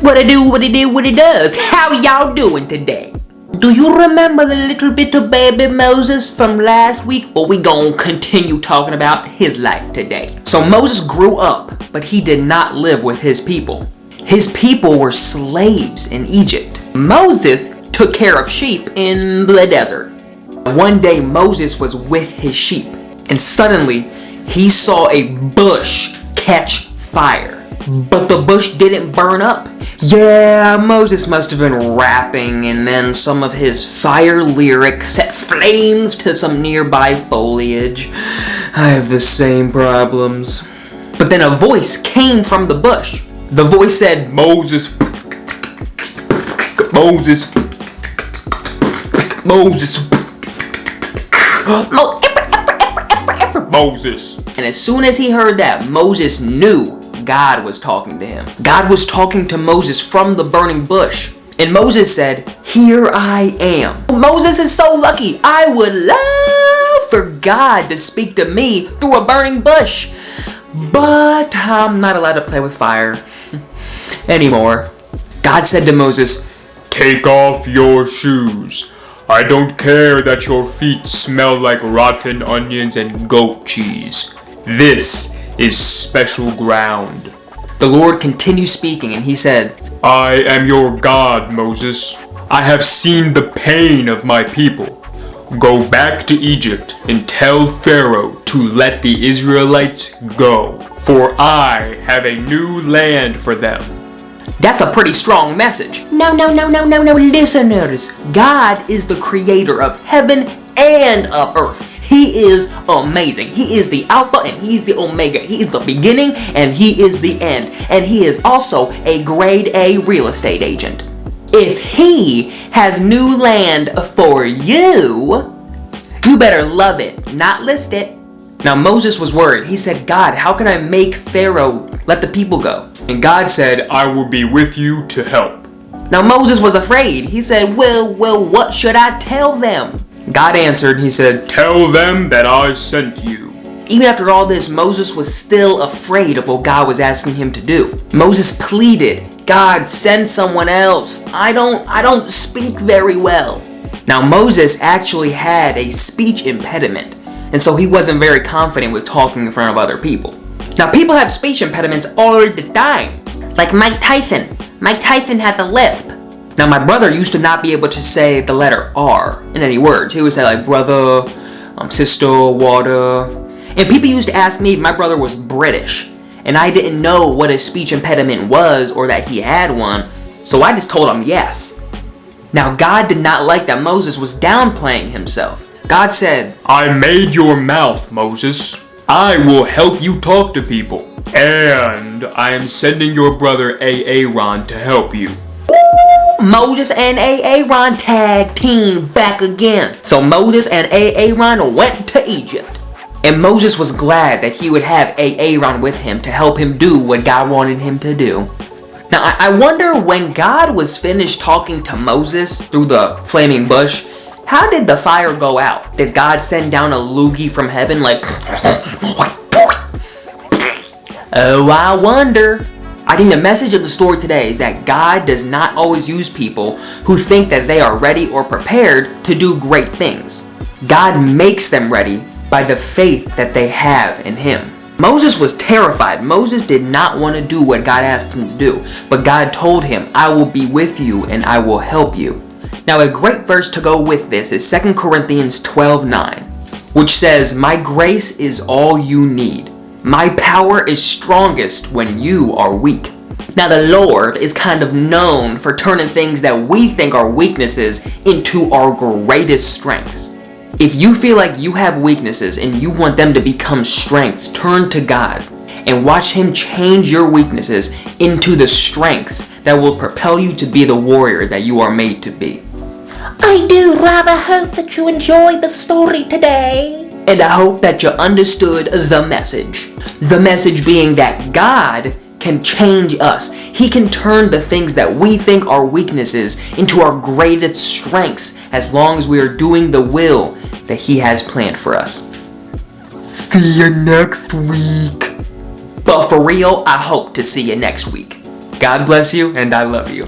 What it do, what it do, what it does. How y'all doing today? Do you remember the little bit of baby Moses from last week? Well, we gonna continue talking about his life today. So Moses grew up, but he did not live with his people. His people were slaves in Egypt. Moses took care of sheep in the desert. One day Moses was with his sheep, and suddenly he saw a bush catch fire. But the bush didn't burn up. Yeah, Moses must have been rapping, and then some of his fire lyrics set flames to some nearby foliage. I have the same problems. But then a voice came from the bush. The voice said, Moses, Moses, Moses, Moses. And as soon as he heard that, Moses knew God was talking to him. God was talking to Moses from the burning bush. And Moses said, here I am. Moses is so lucky. I would love for God to speak to me through a burning bush. But I'm not allowed to play with fire anymore. God said to Moses, take off your shoes. I don't care that your feet smell like rotten onions and goat cheese. This is special ground. The Lord continued speaking, and he said, I am your God, Moses. I have seen the pain of my people. Go back to Egypt and tell Pharaoh to let the Israelites go, for I have a new land for them. That's a pretty strong message. No, listeners. God is the creator of heaven and of earth. He is amazing. He is the Alpha and He's the Omega. He is the beginning and He is the end. And He is also a grade A real estate agent. If He has new land for you, you better love it, not list it. Now Moses was worried. He said, God, how can I make Pharaoh let the people go? And God said, I will be with you to help. Now Moses was afraid. He said, well, what should I tell them? God answered, he said, tell them that I sent you. Even after all this, Moses was still afraid of what God was asking him to do. Moses pleaded, God, send someone else. I don't speak very well. Now Moses actually had a speech impediment, and so he wasn't very confident with talking in front of other people. Now people have speech impediments all the time. Like Mike Tyson. Mike Tyson had the lisp. Now my brother used to not be able to say the letter R in any words. He would say like brother, sister, water. And people used to ask me if my brother was British. And I didn't know what a speech impediment was or that he had one. So I just told him yes. Now God did not like that Moses was downplaying himself. God said, I made your mouth, Moses. I will help you talk to people. And I am sending your brother Aaron to help you. Moses and Aaron tag team back again. So Moses and Aaron went to Egypt. And Moses was glad that he would have Aaron with him to help him do what God wanted him to do. Now I wonder when God was finished talking to Moses through the flaming bush, how did the fire go out? Did God send down a loogie from heaven like... Oh, I wonder. I think the message of the story today is that God does not always use people who think that they are ready or prepared to do great things. God makes them ready by the faith that they have in Him. Moses was terrified. Moses did not want to do what God asked him to do, but God told him, I will be with you and I will help you. Now a great verse to go with this is 2 Corinthians 12:9, which says, my grace is all you need. My power is strongest when you are weak. Now the Lord is kind of known for turning things that we think are weaknesses into our greatest strengths. If you feel like you have weaknesses and you want them to become strengths, turn to God and watch Him change your weaknesses into the strengths that will propel you to be the warrior that you are made to be. I do rather hope that you enjoyed the story today. And I hope that you understood the message. The message being that God can change us. He can turn the things that we think are weaknesses into our greatest strengths as long as we are doing the will that He has planned for us. See you next week. But for real, I hope to see you next week. God bless you, and I love you.